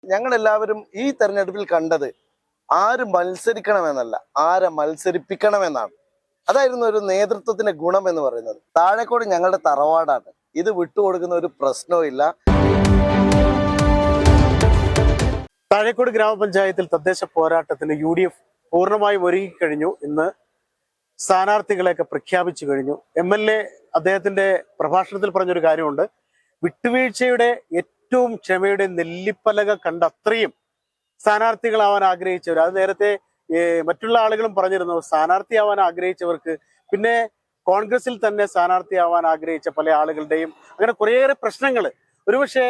ഞങ്ങൾ എല്ലാവരും ഈ തെരഞ്ഞെടുപ്പിൽ കണ്ടത് ആര് മത്സരിക്കണമെന്നല്ല, ആരെ മത്സരിപ്പിക്കണമെന്നാണ്. അതായിരുന്നു ഒരു നേതൃത്വത്തിന്റെ ഗുണം എന്ന് പറയുന്നത്. താഴേക്കോട് ഞങ്ങളുടെ തറവാടാണ്. ഇത് വിട്ടുകൊടുക്കുന്ന ഒരു പ്രശ്നവും ഇല്ല. താഴേക്കോട് ഗ്രാമപഞ്ചായത്തിൽ തദ്ദേശ പോരാട്ടത്തിന് UDF പൂർണ്ണമായും ഒരുങ്ങിക്കഴിഞ്ഞു. ഇന്ന് സ്ഥാനാർത്ഥികളെയൊക്കെ പ്രഖ്യാപിച്ചു കഴിഞ്ഞു. MLA അദ്ദേഹത്തിന്റെ പ്രഭാഷണത്തിൽ പറഞ്ഞൊരു കാര്യമുണ്ട്, വിട്ടുവീഴ്ചയുടെ ഏറ്റവും ക്ഷമയുടെ നെല്ലിപ്പലക കണ്ട അത്രയും സ്ഥാനാർത്ഥികളാവാൻ ആഗ്രഹിച്ചവർ, അത് നേരത്തെ മറ്റുള്ള ആളുകളും പറഞ്ഞിരുന്നു, സ്ഥാനാർത്ഥിയാവാൻ ആഗ്രഹിച്ചവർക്ക് പിന്നെ കോൺഗ്രസിൽ തന്നെ സ്ഥാനാർത്ഥിയാവാൻ ആഗ്രഹിച്ച പല ആളുകളുടെയും അങ്ങനെ കുറേയേറെ പ്രശ്നങ്ങൾ. ഒരുപക്ഷെ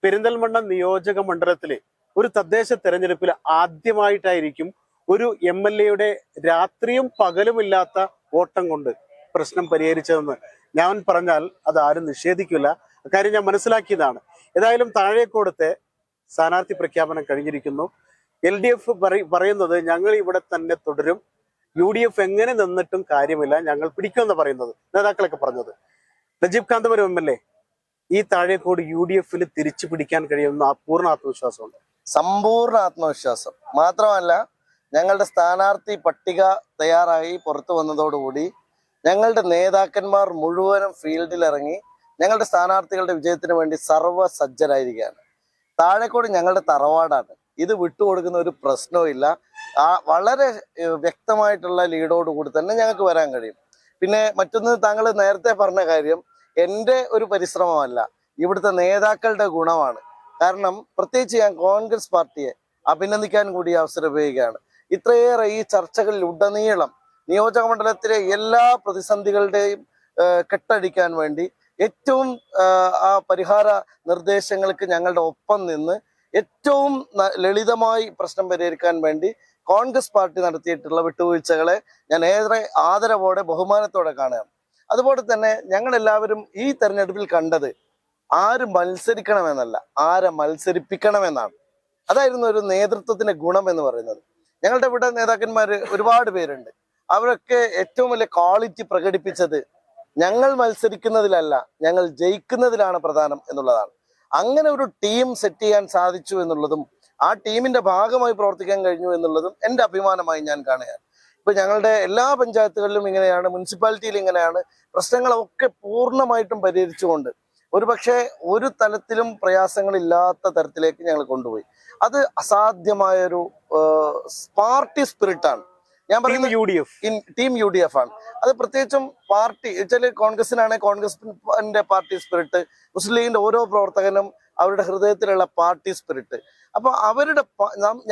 പെരിന്തൽമണ്ണ നിയോജക മണ്ഡലത്തിലെ ഒരു തദ്ദേശ തെരഞ്ഞെടുപ്പിൽ ആദ്യമായിട്ടായിരിക്കും ഒരു MLAയുടെ രാത്രിയും പകലുമില്ലാത്ത ഓട്ടം കൊണ്ട് പ്രശ്നം പരിഹരിച്ചതെന്ന് ഞാൻ പറഞ്ഞാൽ അത് ആരും നിഷേധിക്കില്ല. അക്കാര്യം ഞാൻ മനസ്സിലാക്കിയതാണ്. ഏതായാലും താഴേക്കോടത്തെ സ്ഥാനാർത്ഥി പ്രഖ്യാപനം കഴിഞ്ഞിരിക്കുന്നു. LDF പറയുന്നത് ഞങ്ങൾ ഇവിടെ തന്നെ തുടരും, UDF എങ്ങനെ നിന്നിട്ടും കാര്യമില്ല, ഞങ്ങൾ പിടിക്കുമെന്ന് പറയുന്നത് നേതാക്കളൊക്കെ പറഞ്ഞത്. നജീബ് കാന്തപുരം MLA, ഈ താഴേക്കോട് UDFന് തിരിച്ചു പിടിക്കാൻ കഴിയുന്ന പൂർണ്ണ ആത്മവിശ്വാസമുണ്ട്. സമ്പൂർണ്ണ ആത്മവിശ്വാസം മാത്രമല്ല, ഞങ്ങളുടെ സ്ഥാനാർത്ഥി പട്ടിക തയ്യാറായി പുറത്തു വന്നതോടുകൂടി ഞങ്ങളുടെ നേതാക്കന്മാർ മുഴുവനും ഫീൽഡിലിറങ്ങി ഞങ്ങളുടെ സ്ഥാനാർത്ഥികളുടെ വിജയത്തിന് വേണ്ടി സർവ്വസജ്ജരായിരിക്കുകയാണ്. താഴേക്കോട് ഞങ്ങളുടെ തറവാടാണ്. ഇത് വിട്ടുകൊടുക്കുന്ന ഒരു പ്രശ്നവും ഇല്ല. വളരെ വ്യക്തമായിട്ടുള്ള ലീഡോടുകൂടി തന്നെ ഞങ്ങൾക്ക് വരാൻ കഴിയും. പിന്നെ മറ്റൊന്ന്, താങ്കൾ നേരത്തെ പറഞ്ഞ കാര്യം എൻ്റെ ഒരു പരിശ്രമമല്ല, ഇവിടുത്തെ നേതാക്കളുടെ ഗുണമാണ്. കാരണം പ്രത്യേകിച്ച് ഞാൻ കോൺഗ്രസ് പാർട്ടിയെ അഭിനന്ദിക്കാൻ കൂടി അവസരം ഉപയോഗിക്കുകയാണ്. ഇത്രയേറെ ഈ ചർച്ചകളിൽ ഉടനീളം നിയോജക മണ്ഡലത്തിലെ എല്ലാ പ്രതിസന്ധികളുടെയും കെട്ടടിക്കാൻ വേണ്ടി ഏറ്റവും പരിഹാര നിർദ്ദേശങ്ങൾക്ക് ഞങ്ങളുടെ ഒപ്പം നിന്ന് ഏറ്റവും ലളിതമായി പ്രശ്നം പരിഹരിക്കാൻ വേണ്ടി കോൺഗ്രസ് പാർട്ടി നടത്തിയിട്ടുള്ള വിട്ടുവീഴ്ചകളെ ഞാൻ ഏറെ ആദരവോടെ ബഹുമാനത്തോടെ കാണുകയാണ്. അതുപോലെ തന്നെ ഞങ്ങൾ എല്ലാവരും ഈ തെരഞ്ഞെടുപ്പിൽ കണ്ടത് ആര് മത്സരിക്കണമെന്നല്ല, ആരെ മത്സരിപ്പിക്കണമെന്നാണ്. അതായിരുന്നു ഒരു നേതൃത്വത്തിന്റെ ഗുണം എന്ന് പറയുന്നത്. ഞങ്ങളുടെ ഇവിടെ നേതാക്കന്മാർ ഒരുപാട് പേരുണ്ട്. അവരൊക്കെ ഏറ്റവും വലിയ ക്വാളിറ്റി പ്രകടിപ്പിച്ചത് ഞങ്ങൾ മത്സരിക്കുന്നതിലല്ല, ഞങ്ങൾ ജയിക്കുന്നതിലാണ് പ്രധാനം എന്നുള്ളതാണ്. അങ്ങനെ ഒരു ടീം സെറ്റ് ചെയ്യാൻ സാധിച്ചു എന്നുള്ളതും ആ ടീമിന്റെ ഭാഗമായി പ്രവർത്തിക്കാൻ കഴിഞ്ഞു എന്നുള്ളതും എൻ്റെ അഭിമാനമായി ഞാൻ കാണുകയാണ്. ഇപ്പൊ ഞങ്ങളുടെ എല്ലാ പഞ്ചായത്തുകളിലും ഇങ്ങനെയാണ്, മുനിസിപ്പാലിറ്റിയിൽ ഇങ്ങനെയാണ്. പ്രശ്നങ്ങളൊക്കെ പൂർണ്ണമായിട്ടും പരിഹരിച്ചുകൊണ്ട് ഒരുപക്ഷെ ഒരു തലത്തിലും പ്രയാസങ്ങളില്ലാത്ത തരത്തിലേക്ക് ഞങ്ങൾ കൊണ്ടുപോയി. അത് അസാധ്യമായൊരു പാർട്ടി സ്പിരിറ്റാണ്. ഞാൻ പറയുന്നത് ടീം UDF ആണ്. അത് പ്രത്യേകിച്ചും പാർട്ടി വെച്ചാൽ കോൺഗ്രസിനാണെങ്കിൽ കോൺഗ്രസിന്റെ പാർട്ടി സ്പിരിറ്റ്, മുസ്ലിം ലീഗിന്റെ ഓരോ പ്രവർത്തകനും അവരുടെ ഹൃദയത്തിലുള്ള പാർട്ടി സ്പിരിറ്റ്. അപ്പൊ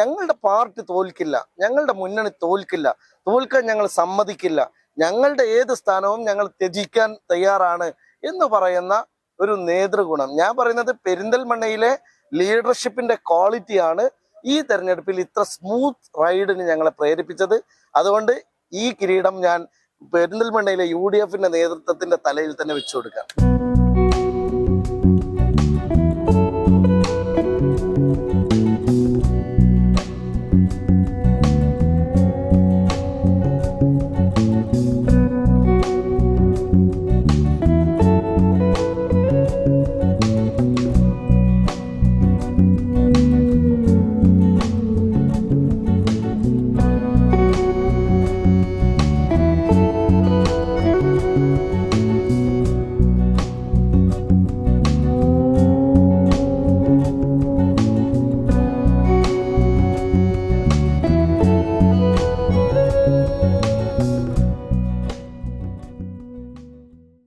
ഞങ്ങളുടെ പാർട്ടി തോൽക്കില്ല, ഞങ്ങളുടെ മുന്നണി തോൽക്കില്ല, തോൽക്കാൻ ഞങ്ങൾ സമ്മതിക്കില്ല, ഞങ്ങളുടെ ഏത് സ്ഥാനവും ഞങ്ങൾ ത്യജിക്കാൻ തയ്യാറാണ് എന്ന് പറയുന്ന ഒരു നേതൃഗുണം. ഞാൻ പറയുന്നത് പെരിന്തൽമണ്ണയിലെ ലീഡർഷിപ്പിന്റെ ക്വാളിറ്റിയാണ് ഈ തെരഞ്ഞെടുപ്പിൽ ഇത്ര സ്മൂത്ത് റൈഡിന് ഞങ്ങളെ പ്രേരിപ്പിച്ചത്. അതുകൊണ്ട് ഈ കിരീടം ഞാൻ പെരിന്തൽമണ്ണയിലെ UDFന്റെ നേതൃത്വത്തിന്റെ തലയിൽ തന്നെ വെച്ചു കൊടുക്കാം.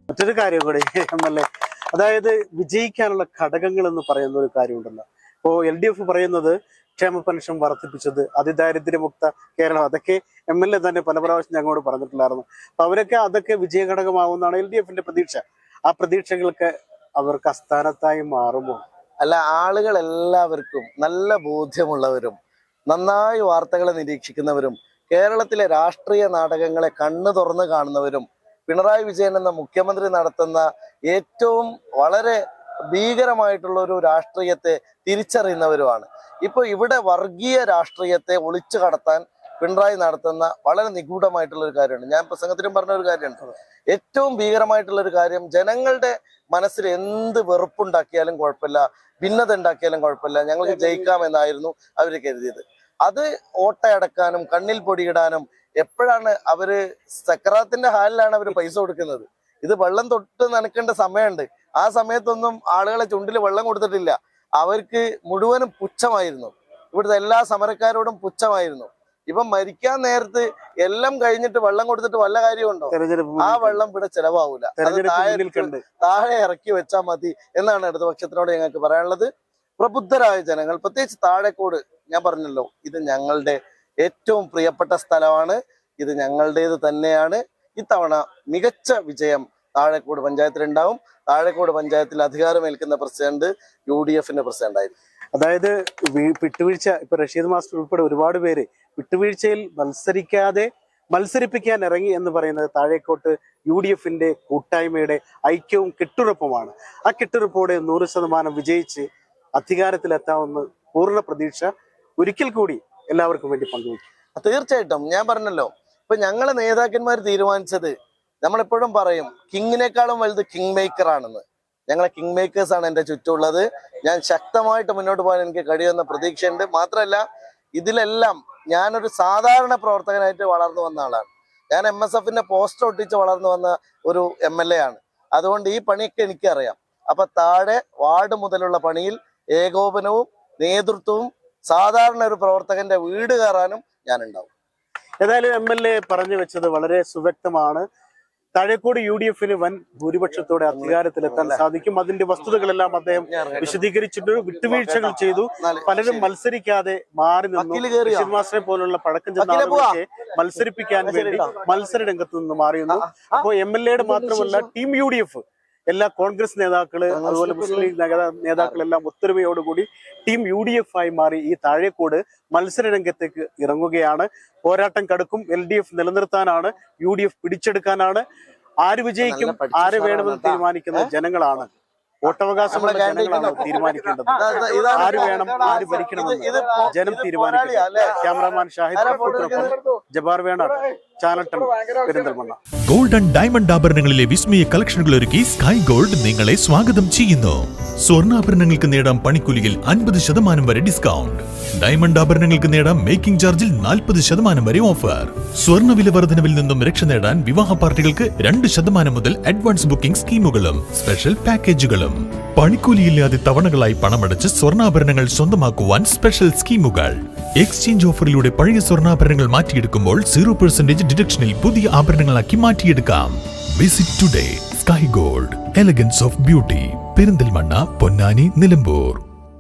മറ്റൊരു കാര്യം കൂടി MLA, അതായത് വിജയിക്കാനുള്ള ഘടകങ്ങൾ എന്ന് പറയുന്ന ഒരു കാര്യമുണ്ടല്ലോ. ഇപ്പോൾ LDF പറയുന്നത് ക്ഷേമ പെൻഷൻ വർദ്ധിപ്പിച്ചത്, അതിദാരിദ്ര്യമുക്ത കേരളം, അതൊക്കെ MLA തന്നെ പല പ്രാവശ്യം ഞങ്ങളോട് പറഞ്ഞിട്ടുണ്ടായിരുന്നു. അപ്പൊ അതൊക്കെ വിജയഘടകമാവുന്നതാണ് LDFന്റെ പ്രതീക്ഷ. ആ പ്രതീക്ഷകൾക്ക് അവർക്ക് അസ്ഥാനത്തായി മാറുമോ? അല്ല, ആളുകൾ എല്ലാവർക്കും നല്ല ബോധ്യമുള്ളവരും നന്നായി വാർത്തകളെ നിരീക്ഷിക്കുന്നവരും കേരളത്തിലെ രാഷ്ട്രീയ നാടകങ്ങളെ കണ്ണു തുറന്ന് കാണുന്നവരും പിണറായി വിജയൻ എന്ന മുഖ്യമന്ത്രി നടത്തുന്ന ഏറ്റവും വളരെ ഭീകരമായിട്ടുള്ള ഒരു രാഷ്ട്രീയത്തെ തിരിച്ചറിയുന്നവരുമാണ്. ഇപ്പൊ ഇവിടെ വർഗീയ രാഷ്ട്രീയത്തെ ഒളിച്ചു കടത്താൻ പിണറായി നടത്തുന്ന വളരെ നിഗൂഢമായിട്ടുള്ള ഒരു കാര്യമാണ്. ഞാൻ പ്രസംഗത്തിലും പറഞ്ഞ ഒരു കാര്യമാണ്. ഏറ്റവും ഭീകരമായിട്ടുള്ള ഒരു കാര്യം, ജനങ്ങളുടെ മനസ്സിൽ എന്ത് വെറുപ്പുണ്ടാക്കിയാലും കുഴപ്പമില്ല, ഭിന്നത ഉണ്ടാക്കിയാലും കുഴപ്പമില്ല, ഞങ്ങൾക്ക് ജയിക്കാമെന്നായിരുന്നു അവർ കരുതിയത്. അത് ഓട്ടയടക്കാനും കണ്ണിൽ പൊടിയിടാനും എപ്പോഴാണ് അവര് സക്കറാത്തിന്റെ ഹാലിലാണ് അവർ പൈസ കൊടുക്കുന്നത്. ഇത് വെള്ളം തൊട്ട് നനക്കേണ്ട സമയമുണ്ട്. ആ സമയത്തൊന്നും ആളുകളെ ചുണ്ടിൽ വെള്ളം കൊടുത്തിട്ടില്ല. അവർക്ക് മുഴുവനും പുച്ഛമായിരുന്നു. ഇവിടുത്തെ എല്ലാ സമരക്കാരോടും പുച്ഛമായിരുന്നു. ഇപ്പം മരിക്കാൻ നേരത്ത് എല്ലാം കഴിഞ്ഞിട്ട് വെള്ളം കൊടുത്തിട്ട് വല്ല കാര്യമുണ്ടോ? ആ വെള്ളം ഇവിടെ ചെലവാവൂല. അത് താഴെ ഇറക്കി വെച്ചാൽ മതി എന്നാണ് ഇടതുപക്ഷത്തിനോട് ഞങ്ങൾക്ക് പറയാനുള്ളത്. പ്രബുദ്ധരായ ജനങ്ങൾ, പ്രത്യേകിച്ച് താഴേക്കോട്, ഞാൻ പറഞ്ഞല്ലോ, ഇത് ഞങ്ങളുടെ ഏറ്റവും പ്രിയപ്പെട്ട സ്ഥലമാണ്. ഇത് ഞങ്ങളുടേത് തന്നെയാണ്. ഇത്തവണ മികച്ച വിജയം താഴേക്കോട് പഞ്ചായത്തിലുണ്ടാവും. താഴേക്കോട് പഞ്ചായത്തിൽ അധികാരമേൽക്കുന്ന പ്രസിഡന്റ് UDFന്റെ പ്രസിഡന്റ് ആയിരിക്കും. അതായത് വിട്ടുവീഴ്ച, ഇപ്പൊ റഷീദ് മാസ്റ്റർ ഉൾപ്പെടെ ഒരുപാട് പേര് വിട്ടുവീഴ്ചയിൽ മത്സരിപ്പിക്കാൻ ഇറങ്ങി എന്ന് പറയുന്നത് താഴേക്കോട്ട് UDFന്റെ കൂട്ടായ്മയുടെ ഐക്യവും കെട്ടുറപ്പുമാണ്. ആ കെട്ടുറപ്പോടെ 100% വിജയിച്ച് അധികാരത്തിലെത്താമെന്ന് പൂർണ്ണ പ്രതീക്ഷ ഒരിക്കൽ കൂടി എല്ലാവർക്കും വേണ്ടി പങ്കുവയ്ക്കും. തീർച്ചയായിട്ടും ഞാൻ പറഞ്ഞല്ലോ, ഇപ്പൊ ഞങ്ങളെ നേതാക്കന്മാർ തീരുമാനിച്ചത്, നമ്മളെപ്പോഴും പറയും കിങ്ങിനേക്കാളും വലുത് കിങ് മേക്കർ ആണെന്ന്. ഞങ്ങളെ കിങ് മേക്കേഴ്സ് ആണ് എൻ്റെ ചുറ്റുമുള്ളത്. ഞാൻ ശക്തമായിട്ട് മുന്നോട്ട് പോകാൻ എനിക്ക് കഴിയുമെന്ന പ്രതീക്ഷയുണ്ട്. മാത്രമല്ല, ഇതിലെല്ലാം ഞാനൊരു സാധാരണ പ്രവർത്തകനായിട്ട് വളർന്നു വന്ന ആളാണ്. ഞാൻ MSFന്റെ പോസ്റ്റർ ഒട്ടിച്ച് വളർന്നു വന്ന ഒരു MLA ആണ്. അതുകൊണ്ട് ഈ പണിയൊക്കെ എനിക്കറിയാം. അപ്പൊ താഴെ വാർഡ് മുതലുള്ള പണിയിൽ ഏകോപനവും നേതൃത്വവും സാധാരണ ഒരു പ്രവർത്തകന്റെ വീട് കയറാനും ഞാനുണ്ടാവും. ഏതായാലും MLA പറഞ്ഞു വെച്ചത് വളരെ സുവ്യക്തമാണ്. താഴേക്കോട് UDFന് വൻ ഭൂരിപക്ഷത്തോടെ അധികാരത്തിലെത്താൻ സാധിക്കും. അതിന്റെ വസ്തുതകളെല്ലാം അദ്ദേഹം വിശദീകരിച്ചിട്ട് വിട്ടുവീഴ്ചകൾ ചെയ്തു. പലരും മത്സരിക്കാതെ മാറി നിന്നു. റഷീദ് മാസ്റ്ററെ പോലുള്ള പഴക്കം ചെന്ന ആളുകളെ മത്സരിപ്പിക്കാൻ വേണ്ടി മത്സര രംഗത്ത് നിന്ന് മാറിയുന്നു. അപ്പോൾ MLAയുടെ മാത്രമല്ല ടീം UDF, എല്ലാ കോൺഗ്രസ് നേതാക്കള്, അതുപോലെ മുസ്ലിം ലീഗ് നേതാക്കളെല്ലാം ഒത്തൊരുമയോടുകൂടി ടീം UDF ആയി മാറി ഈ താഴേക്കോട് മത്സര രംഗത്തേക്ക് ഇറങ്ങുകയാണ്. പോരാട്ടം കടുക്കും. LDF നിലനിർത്താനാണ്, UDF പിടിച്ചെടുക്കാനാണ്. ആര് വിജയിക്കും, ആര് വേണമെന്ന് തീരുമാനിക്കുന്ന ജനങ്ങളാണ്. വോട്ടവകാശമുള്ള ജനങ്ങളാണ് തീരുമാനിക്കേണ്ടത്. ആര് വേണം, ആര് ഭരിക്കണമെന്ന് ജനം തീരുമാനിക്കും. Cameraman Shahid, Jabbar Venad, channel 10, Perinthalmanna. Gold and diamond ആഭരണങ്ങളിലെ വിസ്മയ കളക്ഷനുകൾ ഒരുക്കി സ്കൈ ഗോൾഡ് നിങ്ങളെ സ്വാഗതം ചെയ്യുന്നു. സ്വർണ്ണാഭരണങ്ങൾക്ക് നേടാം പണിക്കൂലിയിൽ 50% വരെ ഡിസ്കൗണ്ട്. ഡയമണ്ട് ആഭരണങ്ങൾക്ക് നേടാം മേക്കിംഗ് ചാർജിൽ 40% വരെ ഓഫർ. സ്വർണ്ണ വില വർധനവിൽ നിന്നും രക്ഷ നേടാൻ വിവാഹ പാർട്ടികൾക്ക് 2% മുതൽ അഡ്വാൻസ് ബുക്കിംഗ് സ്കീമുകളും സ്പെഷ്യൽ പാക്കേജുകളും. പണിക്കൂലിയില്ലാതെ തവണകളായി പണമടച്ച് സ്വർണ്ണാഭരണങ്ങൾ സ്വന്തമാക്കുവാൻ സ്പെഷ്യൽ സ്കീമുകൾ. എക്സ്ചേഞ്ച് ഓഫറിലൂടെ പഴയ സ്വർണ്ണാഭരണങ്ങൾ മാറ്റിയെടുക്കുമ്പോൾ 0% ഡിഡക്ഷനിൽ പുതിയ ആഭരണങ്ങളാക്കി മാറ്റിയെടുക്കാം. Visit today sky gold, elegance of beauty, Perinthalmanna, Ponnani, Nilambur.